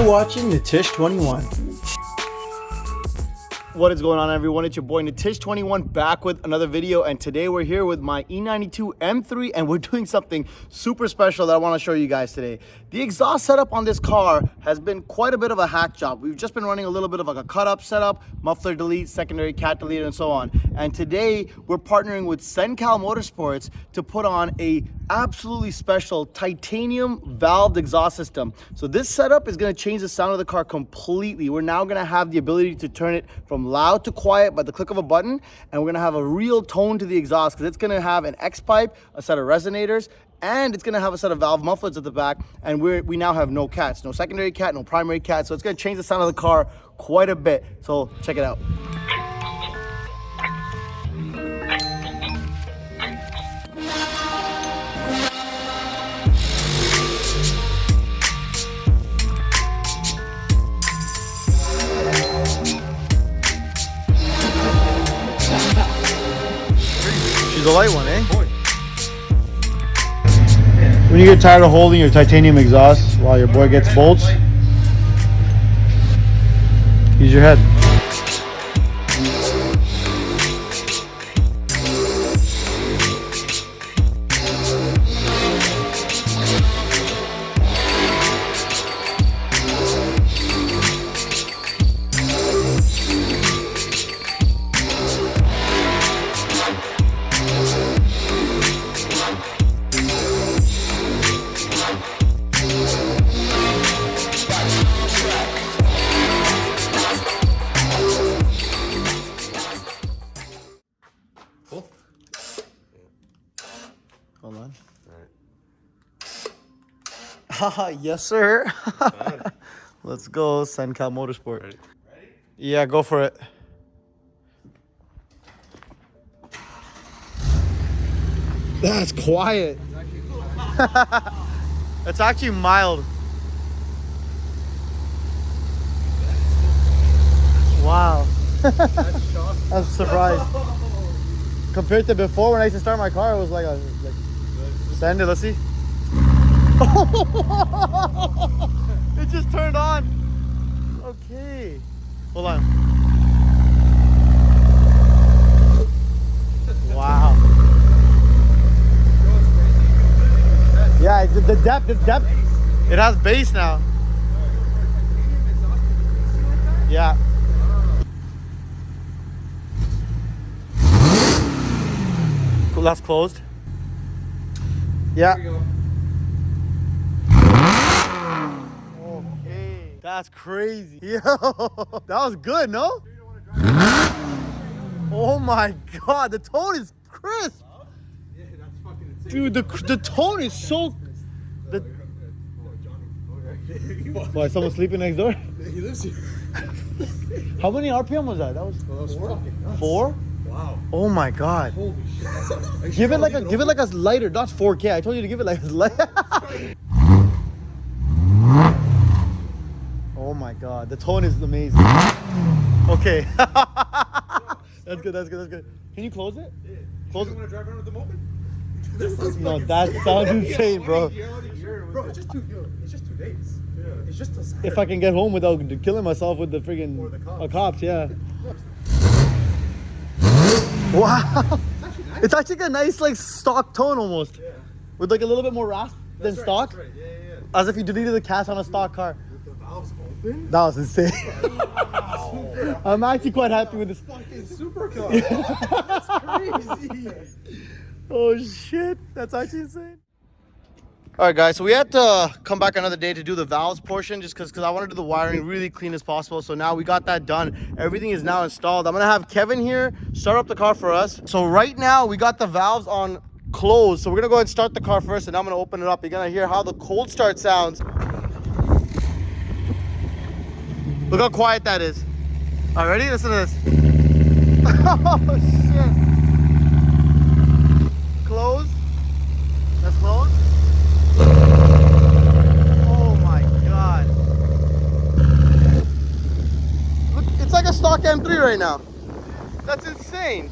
You're watching Natish21. What is going on, everyone? It's your boy Natish21 back with another video, and today we're here with my E92 M3 and we're doing something super special that I want to show you guys today. The exhaust setup on this car has been quite a bit of a hack job. We've just been running a little bit of like a cut up setup, muffler delete, secondary cat delete, and so on. And today we're partnering with Sencal Motorsports to put on a absolutely special titanium valved exhaust system. So this setup is going to change the sound of the car completely. We're now going to have the ability to turn it from loud to quiet by the click of a button, and we're going to have a real tone to the exhaust because it's going to have an X pipe, a set of resonators, and it's going to have a set of valve mufflers at the back. And we now have no cats, no secondary cat, no primary cat, so it's going to change the sound of the car quite a bit. So check it out. She's a light one, eh? When you get tired of holding your titanium exhaust while your boy gets bolts, use your head. Hold on. Haha, yes, sir. Let's go, Sencal Motorsport. Ready? Yeah, go for it. That's quiet. It's actually mild. Wow. That's a surprise. Compared to before, when I used to start my car, it was like a send it. Let's see. It just turned on. Okay. Hold on. Wow. Yeah, the depth. It has bass now. Yeah. Cool, that's closed. Yeah. Okay. That's crazy. Yo, that was good, no? Oh my god, the tone is crisp. Yeah, that's fucking insane. Dude, the tone is so. Why, someone sleeping next door? He lives here. How many RPM was that? That was 4? Wow. Oh my god. Holy shit. Give it like a lighter, not 4K. I told you to give it like a lighter. Oh my god. The tone is amazing. Okay. That's good. Can you close it? Yeah. Close it. You want to drive around at the moment? No, that sounds insane, bro. Bro, it's just 2 days. Yeah. It's just a Saturday. If I can get home without killing myself with the friggin' cops, yeah. Wow, it's actually a nice like stock tone almost, yeah. With like a little bit more rasp than stock. That's right. Yeah. As if you deleted the cast on a stock car. With the valves open? That was insane. Wow. I'm actually quite happy with this. Fucking supercar. That's crazy. Oh shit, that's actually insane. All right, guys, so we had to come back another day to do the valves portion just because I want to do the wiring really clean as possible. So now we got that done. Everything is now installed. I'm going to have Kevin here start up the car for us. So right now we got the valves on closed. So we're going to go ahead and start the car first, and I'm going to open it up. You're going to hear how the cold start sounds. Look how quiet that is. All right, ready? Listen to this. Oh, shit. Close. That's closed. Oh my god. Look, it's like a stock M3 right now. That's insane.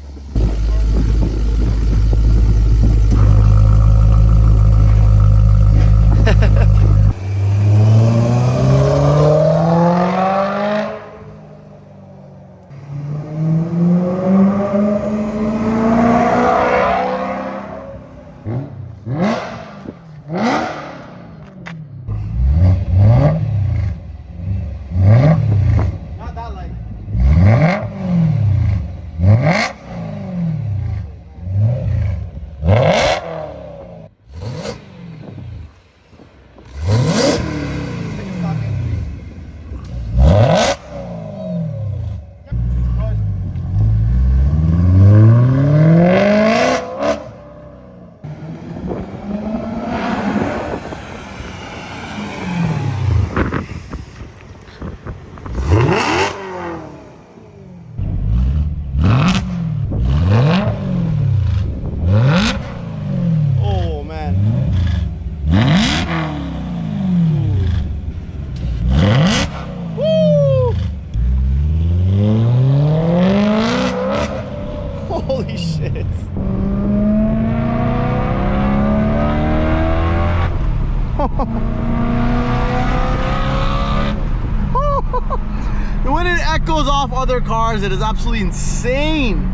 When it echoes off other cars, it is absolutely insane.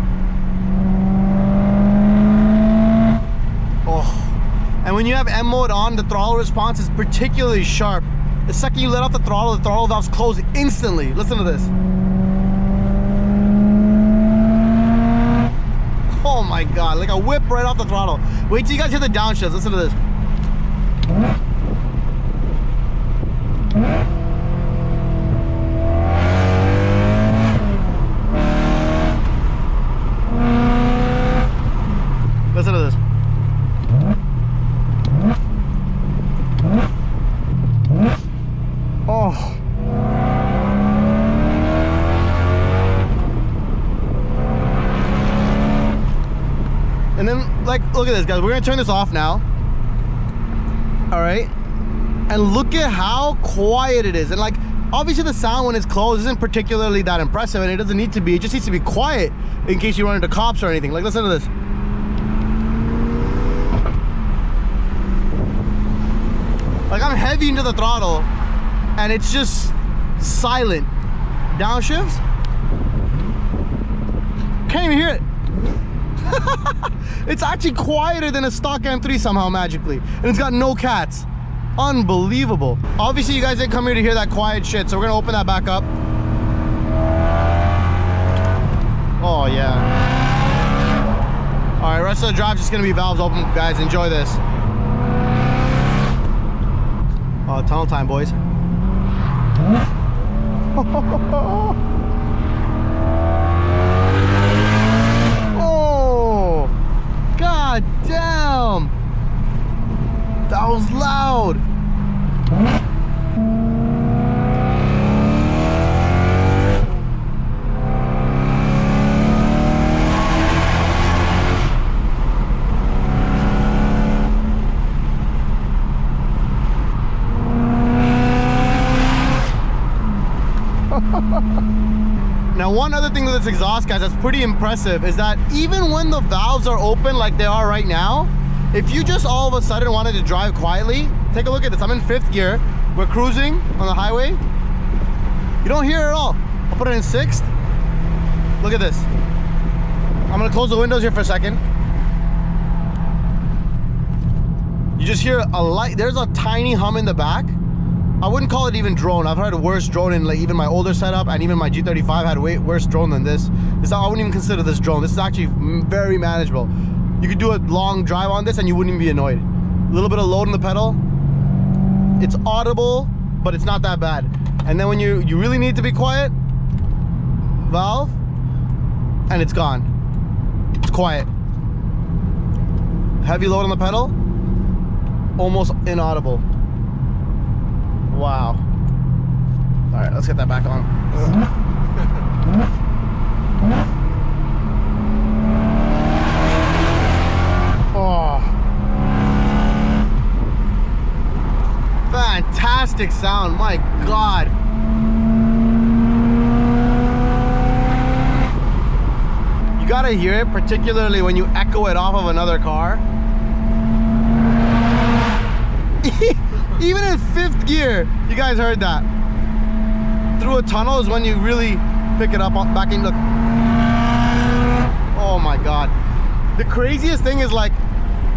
Oh. And when you have M mode on, the throttle response is particularly sharp. The second you let off the throttle valves close instantly. Listen to this. Oh my God, like a whip right off the throttle. Wait till you guys hear the downshifts. Listen to this. Listen to this. Oh. And then, like, look at this, guys. We're gonna turn this off now. All right. And look at how quiet it is. And like, obviously the sound when it's closed isn't particularly that impressive, and it doesn't need to be. It just needs to be quiet in case you run into cops or anything. Like, listen to this. Like, I'm heavy into the throttle and it's just silent. Downshifts. Can't even hear it. It's actually quieter than a stock M3 somehow magically. And it's got no cats. Unbelievable. Obviously you guys didn't come here to hear that quiet shit, so we're gonna open that back up. Oh yeah. All right, rest of the drive's just gonna be valves open, guys. Enjoy this. Oh, tunnel time, boys. Oh, God damn. That was loud. Now, one other thing with this exhaust, guys, that's pretty impressive is that even when the valves are open like they are right now, if you just all of a sudden wanted to drive quietly, take a look at this. I'm in 5th gear. We're cruising on the highway. You don't hear it at all. I'll put it in 6th. Look at this. I'm gonna close the windows here for a second. You just hear a light. There's a tiny hum in the back. I wouldn't call it even drone. I've heard a worse drone in like even my older setup, and even my G35 had way worse drone than this. I wouldn't even consider this drone. This is actually very manageable. You could do a long drive on this and you wouldn't even be annoyed. A little bit of load in the pedal. It's audible, but it's not that bad. And then when you really need to be quiet, valve, and it's gone. It's quiet. Heavy load on the pedal, almost inaudible. Wow. All right, let's get that back on. Oh. Fantastic sound, my God. You gotta hear it, particularly when you echo it off of another car. Even in 5th gear, you guys heard that. Through a tunnel is when you really pick it up on back in. Look. Oh my God. The craziest thing is, like,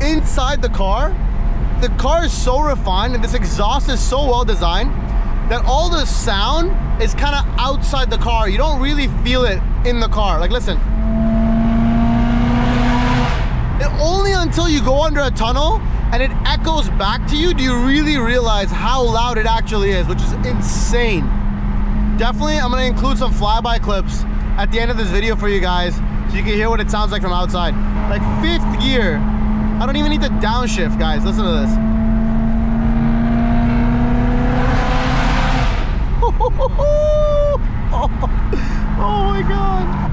inside the car is so refined and this exhaust is so well designed that all the sound is kind of outside the car. You don't really feel it in the car. Like, listen. Only until you go under a tunnel and it echoes back to you do you really realize how loud it actually is, which is insane. Definitely, I'm gonna include some flyby clips at the end of this video for you guys so you can hear what it sounds like from outside. Like 5th gear, I don't even need to downshift, guys. Listen to this. Oh my God.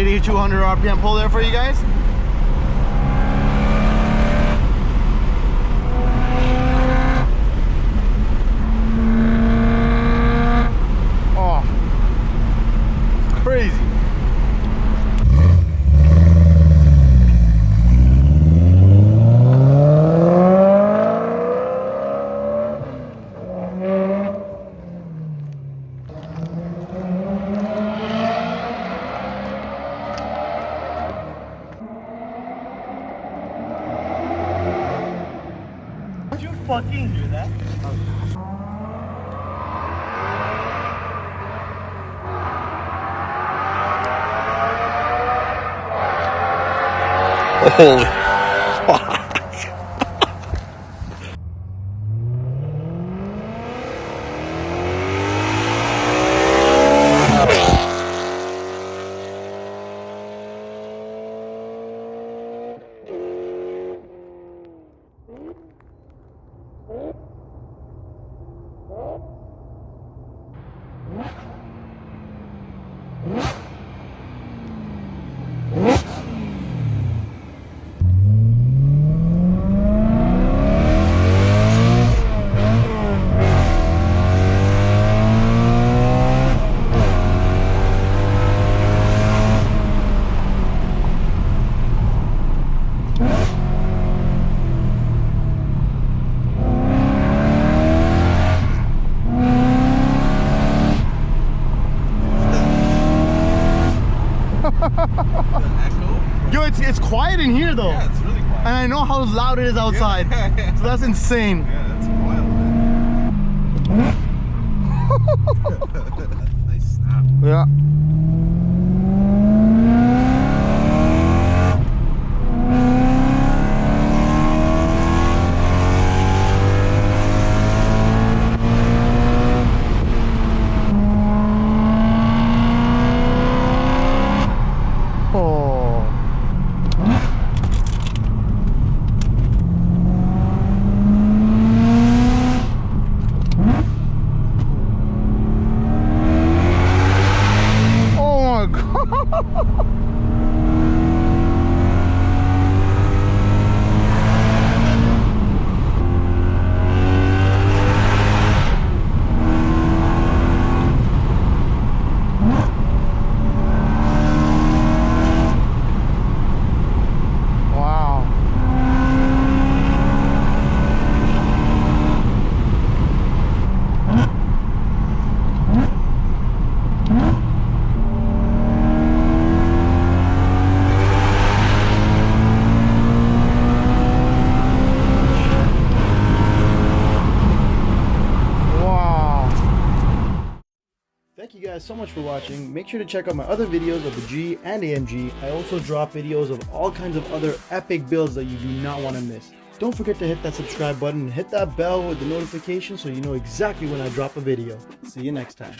8200 RPM pull there for you guys. Oh, crazy. Did you fucking hear that? Holy fuck. Yo, it's quiet in here though. Yeah, it's really quiet. And I know how loud it is outside. Yeah. So that's insane. Yeah, that's wild, man. Nice snap. Yeah. Oh. Oh my God. Wow. Thank you guys so much for watching. Make sure to check out my other videos of the G and AMG. I also drop videos of all kinds of other epic builds that you do not want to miss. Don't forget to hit that subscribe button and hit that bell with the notification so you know exactly when I drop a video. See you next time.